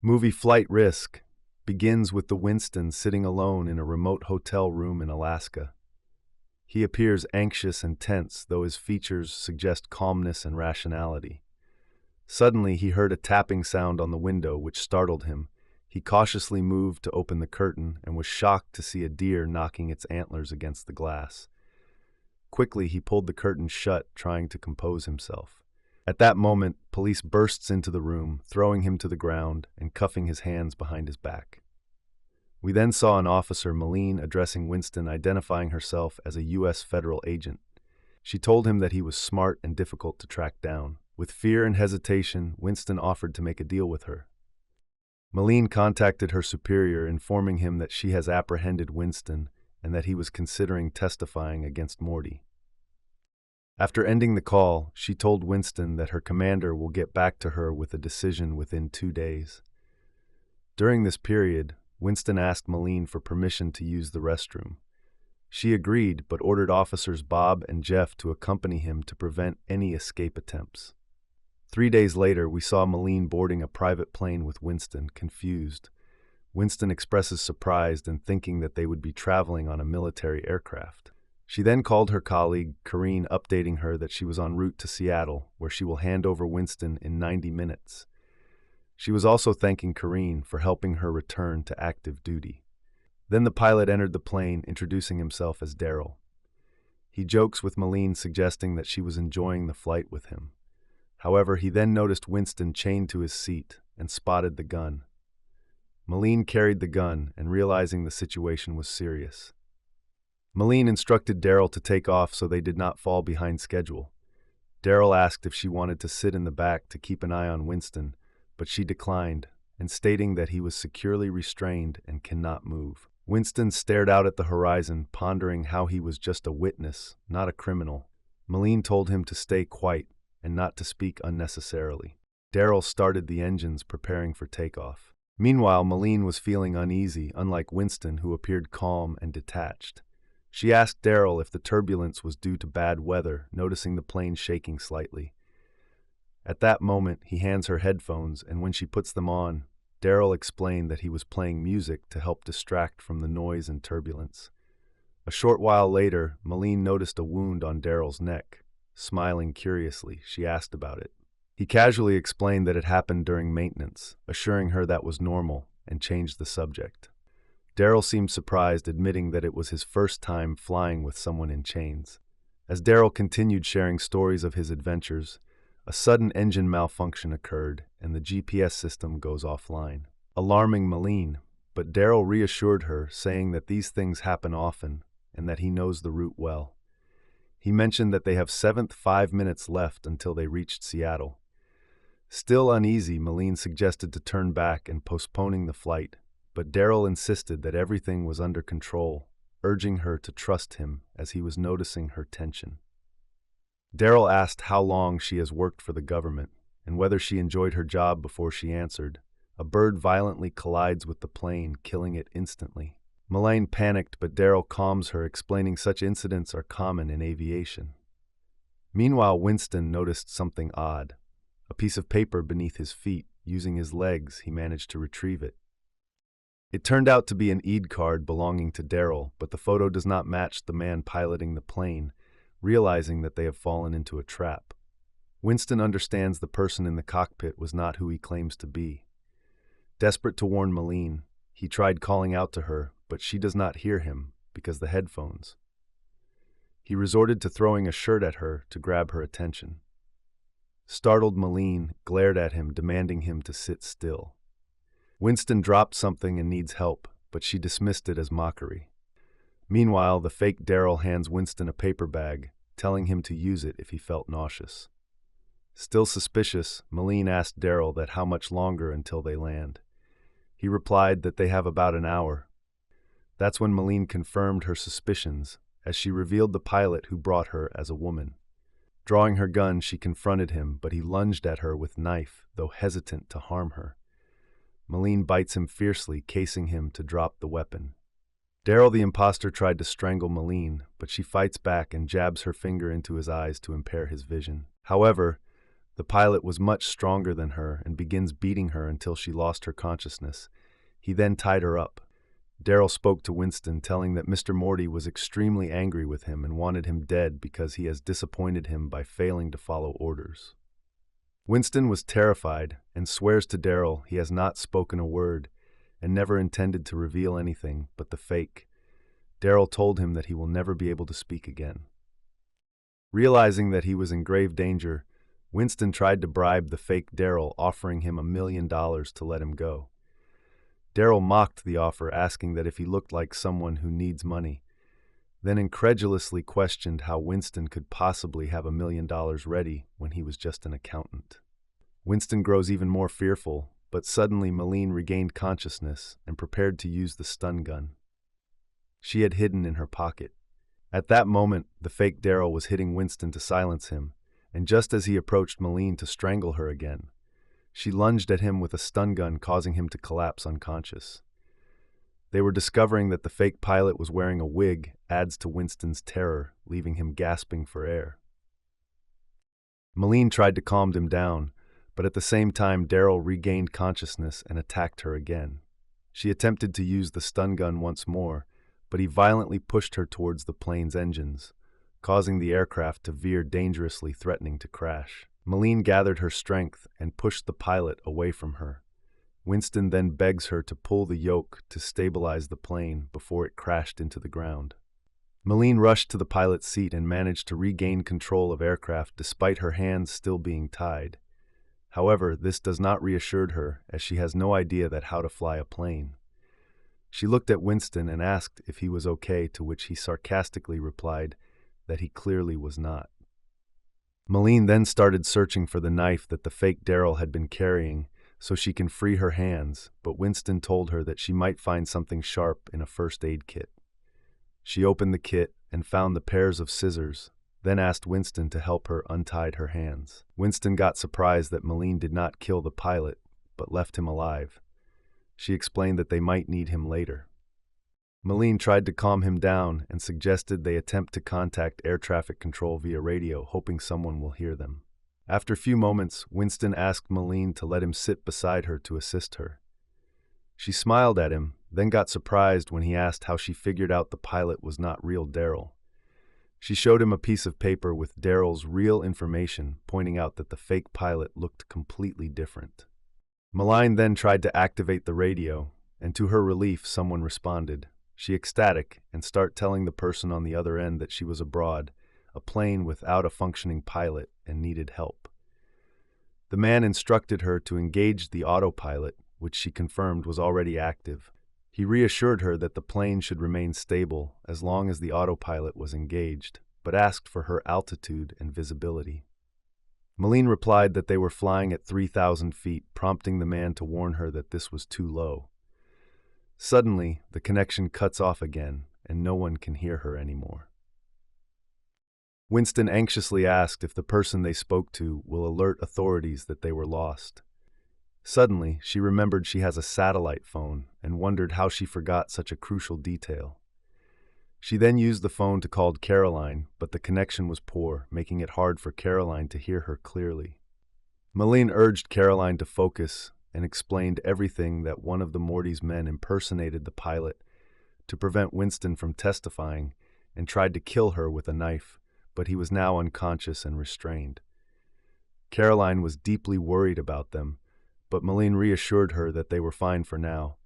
Movie Flight Risk begins with the Winston sitting alone in a remote hotel room in Alaska. He appears anxious and tense, though his features suggest calmness and rationality. Suddenly, he heard a tapping sound on the window, which startled him. He cautiously moved to open the curtain and was shocked to see a deer knocking its antlers against the glass. Quickly, he pulled the curtain shut, trying to compose himself. At that moment, police bursts into the room, throwing him to the ground and cuffing his hands behind his back. We then saw an officer, Malene, addressing Winston, identifying herself as a U.S. federal agent. She told him that he was smart and difficult to track down. With fear and hesitation, Winston offered to make a deal with her. Malene contacted her superior, informing him that she has apprehended Winston and that he was considering testifying against Morty. After ending the call, she told Winston that her commander will get back to her with a decision within 2 days. During this period, Winston asked Malene for permission to use the restroom. She agreed, but ordered officers Bob and Jeff to accompany him to prevent any escape attempts. 3 days later, we saw Malene boarding a private plane with Winston, confused. Winston expresses surprise and thinking that they would be traveling on a military aircraft. She then called her colleague, Karine, updating her that she was en route to Seattle, where she will hand over Winston in 90 minutes. She was also thanking Karine for helping her return to active duty. Then the pilot entered the plane, introducing himself as Daryl. He jokes with Malene, suggesting that she was enjoying the flight with him. However, he then noticed Winston chained to his seat and spotted the gun. Malene carried the gun and, realizing the situation was serious. Malene instructed Daryl to take off so they did not fall behind schedule. Daryl asked if she wanted to sit in the back to keep an eye on Winston, but she declined, and stating that he was securely restrained and cannot move. Winston stared out at the horizon, pondering how he was just a witness, not a criminal. Malene told him to stay quiet and not to speak unnecessarily. Daryl started the engines, preparing for takeoff. Meanwhile, Malene was feeling uneasy, unlike Winston, who appeared calm and detached. She asked Daryl if the turbulence was due to bad weather, noticing the plane shaking slightly. At that moment, he hands her headphones, and when she puts them on, Daryl explained that he was playing music to help distract from the noise and turbulence. A short while later, Malene noticed a wound on Daryl's neck. Smiling curiously, she asked about it. He casually explained that it happened during maintenance, assuring her that was normal, and changed the subject. Daryl seemed surprised, admitting that it was his first time flying with someone in chains. As Daryl continued sharing stories of his adventures, a sudden engine malfunction occurred and the GPS system goes offline, alarming Malene, but Daryl reassured her, saying that these things happen often and that he knows the route well. He mentioned that they have 5 minutes left until they reached Seattle. Still uneasy, Malene suggested to turn back and postponing the flight, but Daryl insisted that everything was under control, urging her to trust him as he was noticing her tension. Daryl asked how long she has worked for the government and whether she enjoyed her job before she answered. A bird violently collides with the plane, killing it instantly. Malene panicked, but Daryl calms her, explaining such incidents are common in aviation. Meanwhile, Winston noticed something odd. A piece of paper beneath his feet. Using his legs, he managed to retrieve it. It turned out to be an ID card belonging to Daryl, but the photo does not match the man piloting the plane, realizing that they have fallen into a trap. Winston understands the person in the cockpit was not who he claims to be. Desperate to warn Malene, he tried calling out to her, but she does not hear him because the headphones. He resorted to throwing a shirt at her to grab her attention. Startled, Malene glared at him, demanding him to sit still. Winston dropped something and needs help, but she dismissed it as mockery. Meanwhile, the fake Daryl hands Winston a paper bag, telling him to use it if he felt nauseous. Still suspicious, Malene asked Daryl that how much longer until they land. He replied that they have about an hour. That's when Malene confirmed her suspicions, as she revealed the pilot who brought her as a woman. Drawing her gun, she confronted him, but he lunged at her with knife, though hesitant to harm her. Malene bites him fiercely, casing him to drop the weapon. Daryl the imposter tried to strangle Malene, but she fights back and jabs her finger into his eyes to impair his vision. However, The pilot was much stronger than her and begins beating her until she lost her consciousness. He then tied her up. Daryl spoke to Winston, telling that Mr. Morty was extremely angry with him and wanted him dead because he has disappointed him by failing to follow orders. Winston was terrified and swears to Daryl he has not spoken a word and never intended to reveal anything but the fake. Daryl told him that he will never be able to speak again. Realizing that he was in grave danger, Winston tried to bribe the fake Daryl, offering him $1 million to let him go. Daryl mocked the offer, asking that if he looked like someone who needs money, then incredulously questioned how Winston could possibly have $1 million ready when he was just an accountant. Winston grows even more fearful, but suddenly Malene regained consciousness and prepared to use the stun gun she had hidden in her pocket. At that moment, the fake Daryl was hitting Winston to silence him, and just as he approached Malene to strangle her again, she lunged at him with a stun gun, causing him to collapse unconscious. They were discovering that the fake pilot was wearing a wig adds to Winston's terror, leaving him gasping for air. Malene tried to calm him down, but at the same time Daryl regained consciousness and attacked her again. She attempted to use the stun gun once more, but he violently pushed her towards the plane's engines, causing the aircraft to veer dangerously, threatening to crash. Malene gathered her strength and pushed the pilot away from her. Winston then begs her to pull the yoke to stabilize the plane before it crashed into the ground. Malene rushed to the pilot's seat and managed to regain control of aircraft despite her hands still being tied. However, this does not reassure her, as she has no idea how to fly a plane. She looked at Winston and asked if he was okay, to which he sarcastically replied that he clearly was not. Malene then started searching for the knife that the fake Daryl had been carrying so she can free her hands, but Winston told her that she might find something sharp in a first aid kit. She opened the kit and found the pairs of scissors, then asked Winston to help her untie her hands. Winston got surprised that Malene did not kill the pilot, but left him alive. She explained that they might need him later. Malene tried to calm him down and suggested they attempt to contact air traffic control via radio, hoping someone will hear them. After a few moments, Winston asked Malene to let him sit beside her to assist her. She smiled at him, then got surprised when he asked how she figured out the pilot was not real Daryl. She showed him a piece of paper with Daryl's real information, pointing out that the fake pilot looked completely different. Malene then tried to activate the radio, and to her relief, someone responded. She ecstatic and start telling the person on the other end that she was abroad, a plane without a functioning pilot, and needed help. The man instructed her to engage the autopilot, which she confirmed was already active. He reassured her that the plane should remain stable as long as the autopilot was engaged, but asked for her altitude and visibility. Malene replied that they were flying at 3,000 feet, prompting the man to warn her that this was too low. Suddenly, the connection cuts off again, and no one can hear her anymore. Winston anxiously asked if the person they spoke to will alert authorities that they were lost. Suddenly, she remembered she has a satellite phone and wondered how she forgot such a crucial detail. She then used the phone to call Caroline, but the connection was poor, making it hard for Caroline to hear her clearly. Malene urged Caroline to focus and explained everything, that one of the Morty's men impersonated the pilot to prevent Winston from testifying and tried to kill her with a knife, but he was now unconscious and restrained. Caroline was deeply worried about them, but Malene reassured her that they were fine for now.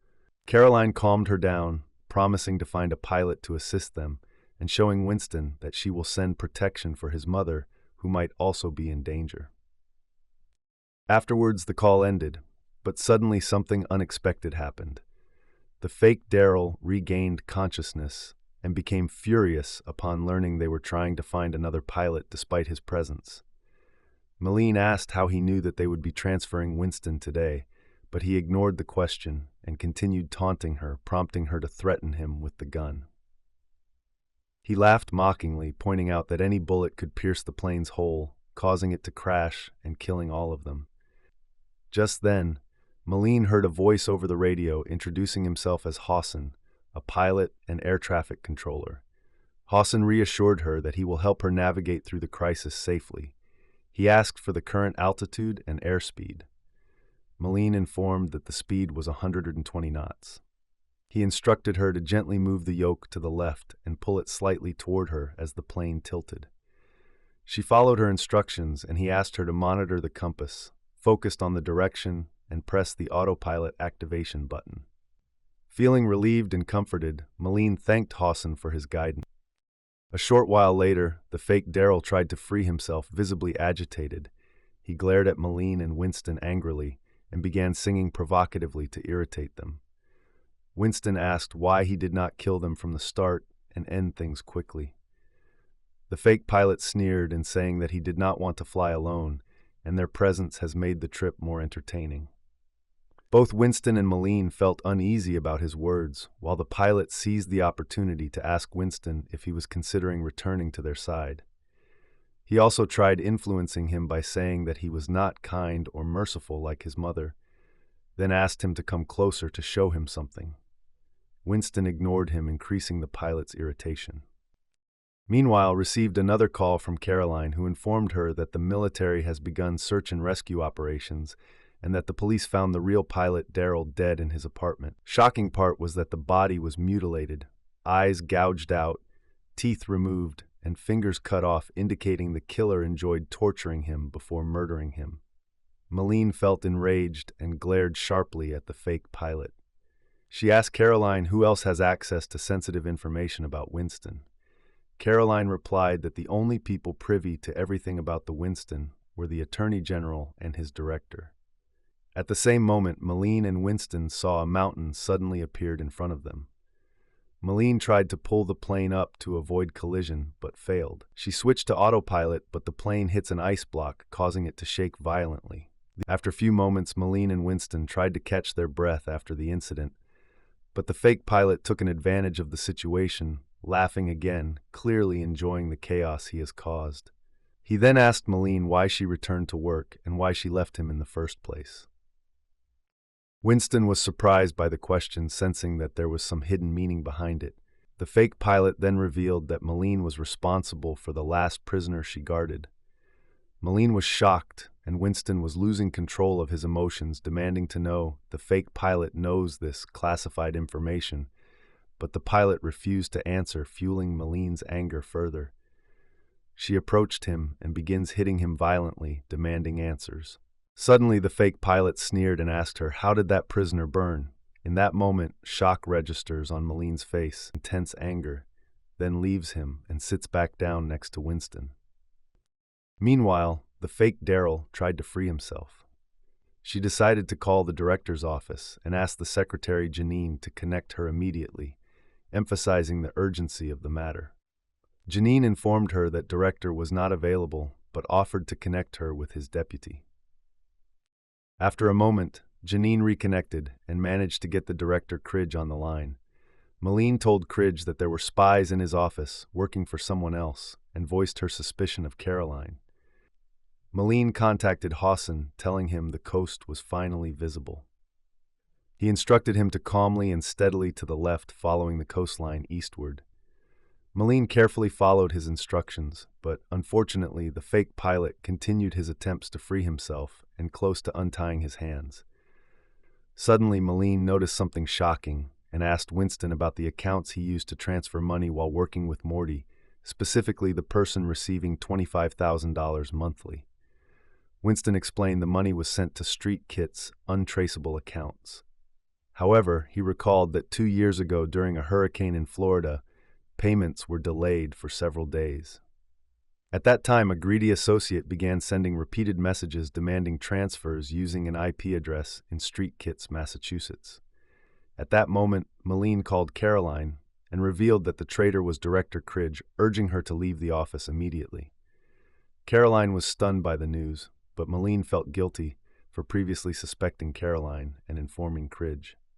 Caroline calmed her down, promising to find a pilot to assist them, and showing Winston that she will send protection for his mother, who might also be in danger. Afterwards, the call ended, but suddenly something unexpected happened. The fake Daryl regained consciousness and became furious upon learning they were trying to find another pilot despite his presence. Malene asked how he knew that they would be transferring Winston today, but he ignored the question and continued taunting her, prompting her to threaten him with the gun. He laughed mockingly, pointing out that any bullet could pierce the plane's hull, causing it to crash and killing all of them. Just then, Malene heard a voice over the radio introducing himself as Hassan, a pilot and air traffic controller. Hassan reassured her that he will help her navigate through the crisis safely. He asked for the current altitude and airspeed. Malene informed that the speed was 120 knots. He instructed her to gently move the yoke to the left and pull it slightly toward her as the plane tilted. She followed her instructions, and he asked her to monitor the compass, focused on the direction, and press the autopilot activation button. Feeling relieved and comforted, Malene thanked Hawson for his guidance. A short while later, the fake Daryl tried to free himself, visibly agitated. He glared at Malene and Winston angrily and began singing provocatively to irritate them. Winston asked why he did not kill them from the start and end things quickly. The fake pilot sneered in saying that he did not want to fly alone, and their presence has made the trip more entertaining. Both Winston and Malene felt uneasy about his words, while the pilot seized the opportunity to ask Winston if he was considering returning to their side. He also tried influencing him by saying that he was not kind or merciful like his mother, then asked him to come closer to show him something. Winston ignored him, increasing the pilot's irritation. Meanwhile, received another call from Caroline, who informed her that the military has begun search and rescue operations and that the police found the real pilot Daryl dead in his apartment. Shocking part was that the body was mutilated, eyes gouged out, teeth removed, and fingers cut off, indicating the killer enjoyed torturing him before murdering him. Malene felt enraged and glared sharply at the fake pilot. She asked Caroline who else has access to sensitive information about Winston. Caroline replied that the only people privy to everything about the Winston were the Attorney General and his director. At the same moment, Malene and Winston saw a mountain suddenly appeared in front of them. Malene tried to pull the plane up to avoid collision, but failed. She switched to autopilot, but the plane hits an ice block, causing it to shake violently. After a few moments, Malene and Winston tried to catch their breath after the incident, but the fake pilot took an advantage of the situation, laughing again, clearly enjoying the chaos he has caused. He then asked Malene why she returned to work and why she left him in the first place. Winston was surprised by the question, sensing that there was some hidden meaning behind it. The fake pilot then revealed that Malene was responsible for the last prisoner she guarded. Malene was shocked, and Winston was losing control of his emotions, demanding to know the fake pilot knows this classified information, but the pilot refused to answer, fueling Malene's anger further. She approached him and begins hitting him violently, demanding answers. Suddenly, the fake pilot sneered and asked her, "How did that prisoner burn?" In that moment, shock registers on Malene's face, intense anger, then leaves him and sits back down next to Winston. Meanwhile, the fake Daryl tried to free himself. She decided to call the director's office and asked the secretary Janine to connect her immediately, emphasizing the urgency of the matter. Janine informed her that director was not available, but offered to connect her with his deputy. After a moment, Janine reconnected and managed to get the director Cridge on the line. Malene told Cridge that there were spies in his office working for someone else and voiced her suspicion of Caroline. Malene contacted Hawson, telling him the coast was finally visible. He instructed him to calmly and steadily to the left, following the coastline eastward. Malene carefully followed his instructions, but unfortunately the fake pilot continued his attempts to free himself and close to untying his hands. Suddenly, Malene noticed something shocking and asked Winston about the accounts he used to transfer money while working with Morty, specifically the person receiving $25,000 monthly. Winston explained the money was sent to Street Kit's untraceable accounts. However, he recalled that 2 years ago during a hurricane in Florida, payments were delayed for several days. At that time, a greedy associate began sending repeated messages demanding transfers using an IP address in Street Kit's, Massachusetts. At that moment, Malene called Caroline and revealed that the traitor was Director Cridge, urging her to leave the office immediately. Caroline was stunned by the news, but Malene felt guilty for previously suspecting Caroline and informing Cridge.